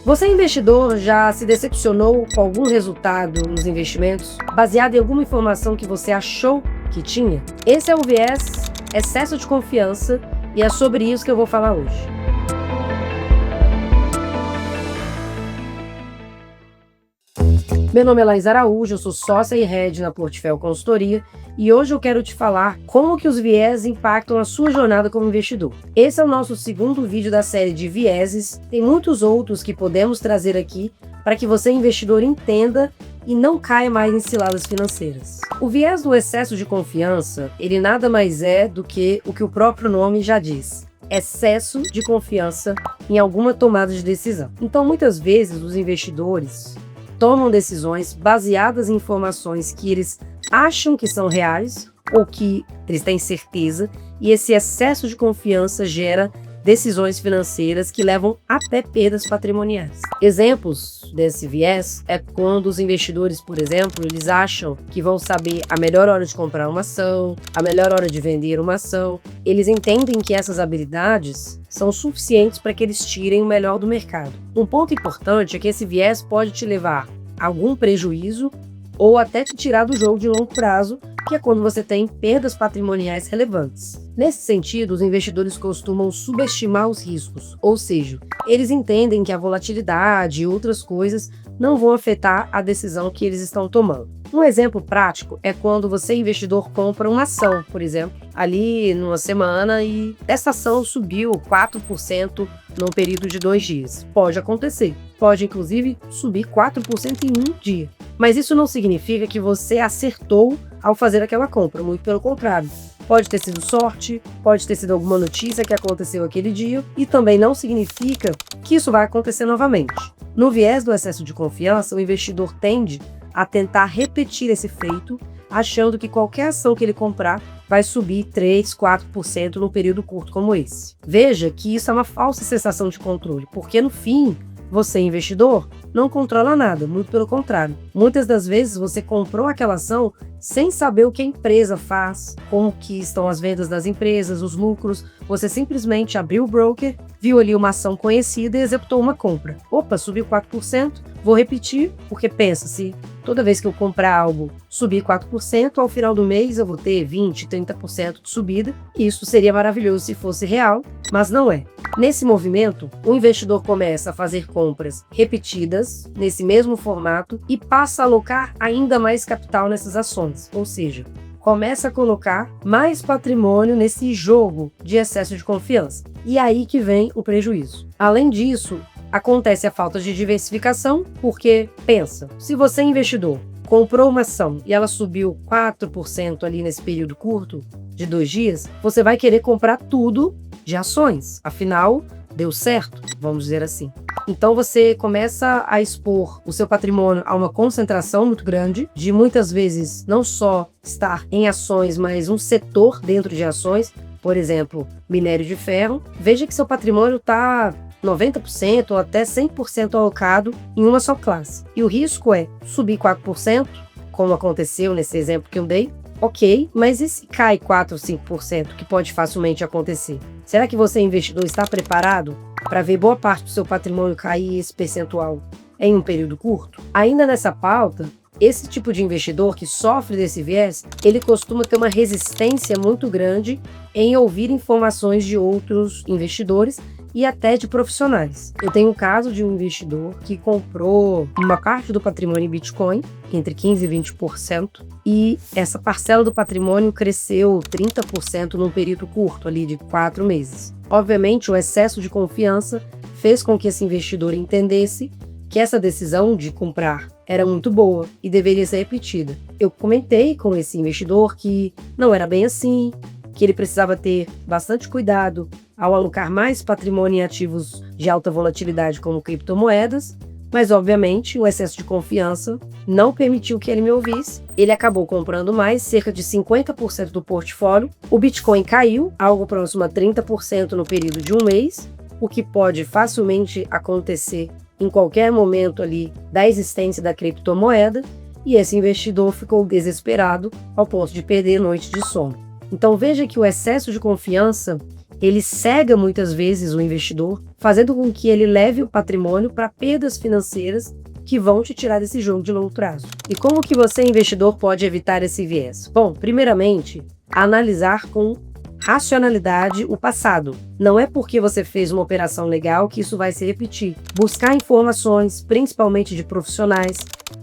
Você, investidor, já se decepcionou com algum resultado nos investimentos, baseado em alguma informação que você achou que tinha? Esse é o viés excesso de confiança e é sobre isso que eu vou falar hoje. Meu nome é Laís Araújo, eu sou sócia e head na Portfel Consultoria e hoje eu quero te falar como que os viés impactam a sua jornada como investidor. Esse é o nosso segundo vídeo da série de vieses, tem muitos outros que podemos trazer aqui para que você, investidor, entenda e não caia mais em ciladas financeiras. O viés do excesso de confiança, ele nada mais é do que o próprio nome já diz. Excesso de confiança em alguma tomada de decisão. Então, muitas vezes, os investidores tomam decisões baseadas em informações que eles acham que são reais ou que eles têm certeza, e esse excesso de confiança gera decisões financeiras que levam até perdas patrimoniais. Exemplos desse viés é quando os investidores, por exemplo, eles acham que vão saber a melhor hora de comprar uma ação, a melhor hora de vender uma ação. Eles entendem que essas habilidades são suficientes para que eles tirem o melhor do mercado. Um ponto importante é que esse viés pode te levar a algum prejuízo ou até te tirar do jogo de longo prazo, que é quando você tem perdas patrimoniais relevantes. Nesse sentido, os investidores costumam subestimar os riscos, ou seja, eles entendem que a volatilidade e outras coisas não vão afetar a decisão que eles estão tomando. Um exemplo prático é quando você, investidor, compra uma ação, por exemplo, ali numa semana e essa ação subiu 4% num período de 2 dias. Pode acontecer, pode inclusive subir 4% em um dia. Mas isso não significa que você acertou ao fazer aquela compra, muito pelo contrário. Pode ter sido sorte, pode ter sido alguma notícia que aconteceu aquele dia e também não significa que isso vai acontecer novamente. No viés do excesso de confiança, o investidor tende a tentar repetir esse feito, achando que qualquer ação que ele comprar vai subir 3, 4% num período curto como esse. Veja que isso é uma falsa sensação de controle, porque no fim, você, investidor, não controla nada, muito pelo contrário. Muitas das vezes você comprou aquela ação sem saber o que a empresa faz, como que estão as vendas das empresas, os lucros. Você simplesmente abriu o broker, viu ali uma ação conhecida e executou uma compra. Opa, subiu 4%, vou repetir, porque pensa, se toda vez que eu comprar algo subir 4%, ao final do mês eu vou ter 20%, 30% de subida, e isso seria maravilhoso se fosse real, mas não é. Nesse movimento, o investidor começa a fazer compras repetidas, nesse mesmo formato, e passa a alocar ainda mais capital nessas ações, ou seja, começa a colocar mais patrimônio nesse jogo de excesso de confiança. E aí que vem o prejuízo. Além disso, acontece a falta de diversificação, porque, pensa, se você, investidor, comprou uma ação e ela subiu 4% ali nesse período curto, de 2 dias, você vai querer comprar tudo de ações. Afinal, deu certo, vamos dizer assim. Então você começa a expor o seu patrimônio a uma concentração muito grande, de muitas vezes não só estar em ações, mas um setor dentro de ações, por exemplo, minério de ferro. Veja que seu patrimônio está 90% ou até 100% alocado em uma só classe. E o risco é subir 4%, como aconteceu nesse exemplo que eu dei. Ok, mas e se cai 4 ou 5%, que pode facilmente acontecer? Será que você, investidor, está preparado para ver boa parte do seu patrimônio cair esse percentual em um período curto? Ainda nessa pauta, esse tipo de investidor que sofre desse viés, ele costuma ter uma resistência muito grande em ouvir informações de outros investidores e até de profissionais. Eu tenho um caso de um investidor que comprou uma parte do patrimônio em Bitcoin, entre 15% e 20%, e essa parcela do patrimônio cresceu 30% num período curto, ali de 4 meses. Obviamente, o excesso de confiança fez com que esse investidor entendesse que essa decisão de comprar era muito boa e deveria ser repetida. Eu comentei com esse investidor que não era bem assim, que ele precisava ter bastante cuidado ao alocar mais patrimônio em ativos de alta volatilidade como criptomoedas, mas obviamente o excesso de confiança não permitiu que ele me ouvisse. Ele acabou comprando mais, cerca de 50% do portfólio. O Bitcoin caiu, algo próximo a 30% no período de um mês, o que pode facilmente acontecer em qualquer momento ali da existência da criptomoeda, e esse investidor ficou desesperado ao ponto de perder noites de sono. Então veja que o excesso de confiança ele cega muitas vezes o investidor, fazendo com que ele leve o patrimônio para perdas financeiras que vão te tirar desse jogo de longo prazo. E como que você, investidor, pode evitar esse viés? Bom, primeiramente, analisar com racionalidade o passado. Não é porque você fez uma operação legal que isso vai se repetir. Buscar informações, principalmente de profissionais,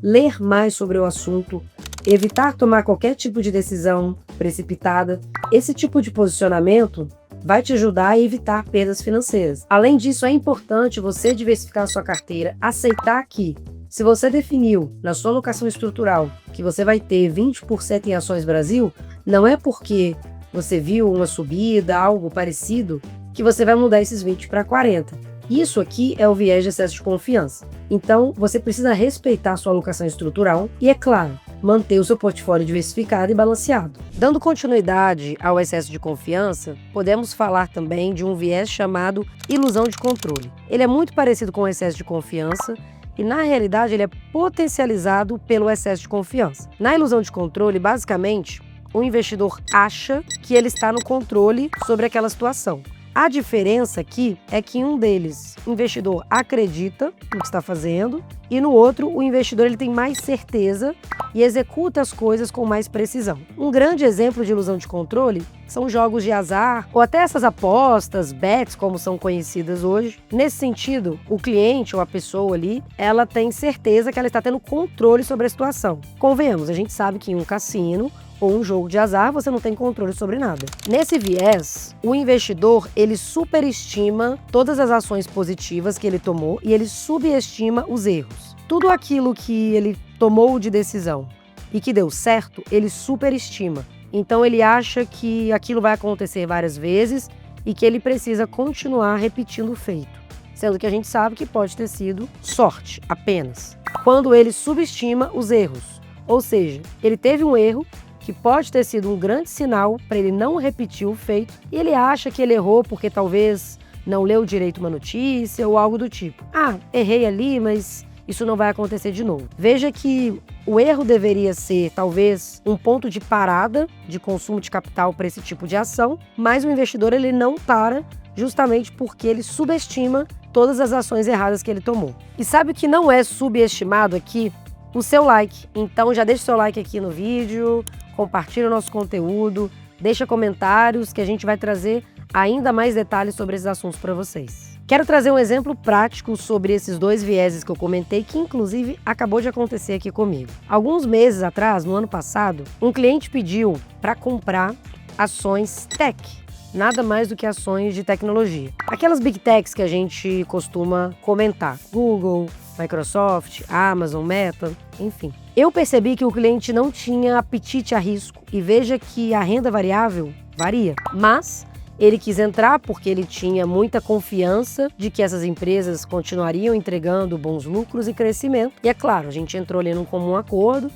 ler mais sobre o assunto, evitar tomar qualquer tipo de decisão precipitada. Esse tipo de posicionamento vai te ajudar a evitar perdas financeiras. Além disso, é importante você diversificar a sua carteira, aceitar que, se você definiu na sua alocação estrutural que você vai ter 20% em ações Brasil, não é porque você viu uma subida, algo parecido, que você vai mudar esses 20 para 40. Isso aqui é o viés de excesso de confiança. Então, você precisa respeitar a sua alocação estrutural e, é claro, manter o seu portfólio diversificado e balanceado. Dando continuidade ao excesso de confiança, podemos falar também de um viés chamado ilusão de controle. Ele é muito parecido com o excesso de confiança e, na realidade, ele é potencializado pelo excesso de confiança. Na ilusão de controle, basicamente, o investidor acha que ele está no controle sobre aquela situação. A diferença aqui é que em um deles, o investidor acredita no que está fazendo e no outro, o investidor ele tem mais certeza e executa as coisas com mais precisão. Um grande exemplo de ilusão de controle são jogos de azar ou até essas apostas, bets, como são conhecidas hoje. Nesse sentido, o cliente ou a pessoa ali, ela tem certeza que ela está tendo controle sobre a situação. Convenhamos, a gente sabe que em um cassino ou um jogo de azar, você não tem controle sobre nada. Nesse viés, o investidor, ele superestima todas as ações positivas que ele tomou e ele subestima os erros. Tudo aquilo que ele tomou de decisão e que deu certo, ele superestima. Então ele acha que aquilo vai acontecer várias vezes e que ele precisa continuar repetindo o feito, sendo que a gente sabe que pode ter sido sorte apenas. Quando ele subestima os erros, ou seja, ele teve um erro que pode ter sido um grande sinal para ele não repetir o feito, e ele acha que ele errou porque talvez não leu direito uma notícia ou algo do tipo. Ah, errei ali, mas isso não vai acontecer de novo. Veja que o erro deveria ser, talvez, um ponto de parada de consumo de capital para esse tipo de ação, mas o investidor ele não para justamente porque ele subestima todas as ações erradas que ele tomou. E sabe o que não é subestimado aqui? O seu like. Então já deixa o seu like aqui no vídeo, compartilha o nosso conteúdo, deixa comentários que a gente vai trazer ainda mais detalhes sobre esses assuntos para vocês. Quero trazer um exemplo prático sobre esses dois vieses que eu comentei, que inclusive acabou de acontecer aqui comigo. Alguns meses atrás, no ano passado, um cliente pediu para comprar ações tech, nada mais do que ações de tecnologia. Aquelas big techs que a gente costuma comentar, Google, Microsoft, Amazon, Meta, enfim. Eu percebi que o cliente não tinha apetite a risco e veja que a renda variável varia, mas ele quis entrar porque ele tinha muita confiança de que essas empresas continuariam entregando bons lucros e crescimento. E é claro, a gente entrou ali num comum acordo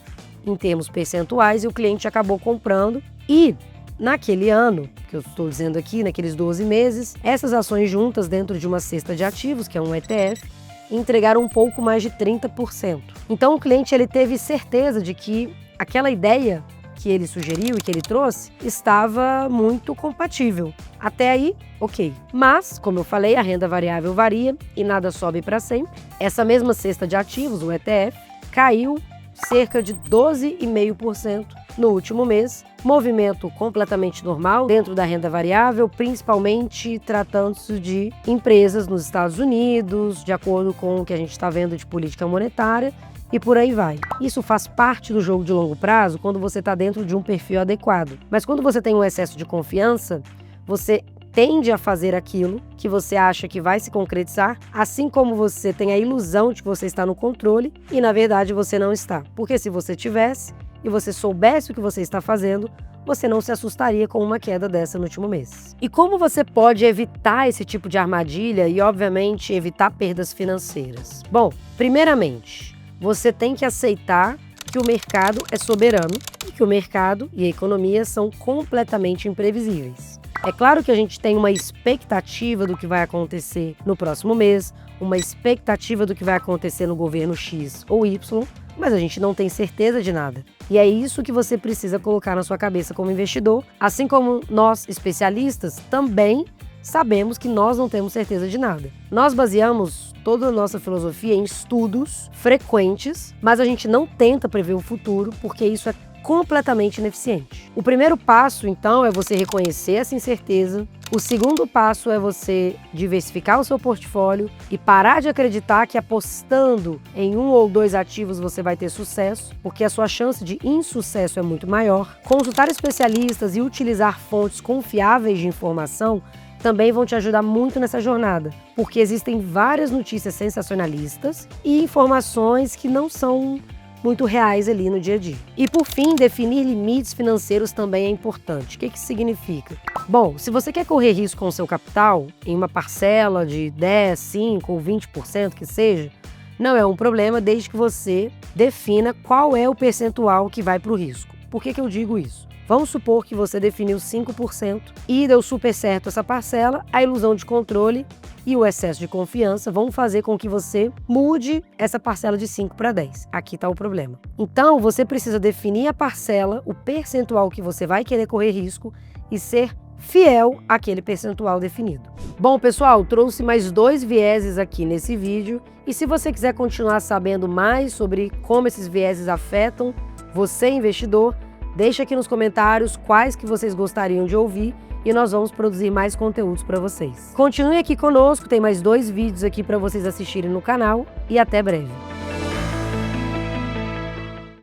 em termos percentuais e o cliente acabou comprando. E naquele ano, que eu estou dizendo aqui, naqueles 12 meses, essas ações juntas dentro de uma cesta de ativos, que é um ETF, entregaram um pouco mais de 30%. Então o cliente ele teve certeza de que aquela ideia que ele sugeriu e que ele trouxe estava muito compatível. Até aí, ok. Mas, como eu falei, a renda variável varia e nada sobe para sempre. Essa mesma cesta de ativos, o ETF, caiu cerca de 12,5% no último mês. Movimento completamente normal dentro da renda variável, principalmente tratando-se de empresas nos Estados Unidos, de acordo com o que a gente está vendo de política monetária, e por aí vai. Isso faz parte do jogo de longo prazo quando você está dentro de um perfil adequado. Mas quando você tem um excesso de confiança, você tende a fazer aquilo que você acha que vai se concretizar, assim como você tem a ilusão de que você está no controle e, na verdade, você não está. Porque se você tivesse e você soubesse o que você está fazendo, você não se assustaria com uma queda dessa no último mês. E como você pode evitar esse tipo de armadilha e, obviamente, evitar perdas financeiras? Bom, primeiramente, você tem que aceitar que o mercado é soberano e que o mercado e a economia são completamente imprevisíveis. É claro que a gente tem uma expectativa do que vai acontecer no próximo mês, uma expectativa do que vai acontecer no governo X ou Y, mas a gente não tem certeza de nada. E é isso que você precisa colocar na sua cabeça como investidor, assim como nós, especialistas, também sabemos que nós não temos certeza de nada. Nós baseamos toda a nossa filosofia em estudos frequentes, mas a gente não tenta prever o futuro, porque isso é completamente ineficiente. O primeiro passo, então, é você reconhecer essa incerteza. O segundo passo é você diversificar o seu portfólio e parar de acreditar que apostando em 1 ou 2 ativos você vai ter sucesso, porque a sua chance de insucesso é muito maior. Consultar especialistas e utilizar fontes confiáveis de informação também vão te ajudar muito nessa jornada, porque existem várias notícias sensacionalistas e informações que não são muito reais ali no dia a dia. E por fim, definir limites financeiros também é importante. O que isso significa? Bom, se você quer correr risco com o seu capital, em uma parcela de 10, 5 ou 20% que seja, não é um problema desde que você defina qual é o percentual que vai para o risco. Por que eu digo isso? Vamos supor que você definiu 5% e deu super certo essa parcela, a ilusão de controle e o excesso de confiança vão fazer com que você mude essa parcela de 5 para 10. Aqui está o problema. Então, você precisa definir a parcela, o percentual que você vai querer correr risco e ser fiel àquele percentual definido. Bom, pessoal, trouxe mais 2 vieses aqui nesse vídeo e se você quiser continuar sabendo mais sobre como esses vieses afetam você, investidor, deixa aqui nos comentários quais que vocês gostariam de ouvir e nós vamos produzir mais conteúdos para vocês. Continue aqui conosco, tem mais 2 vídeos aqui para vocês assistirem no canal e até breve.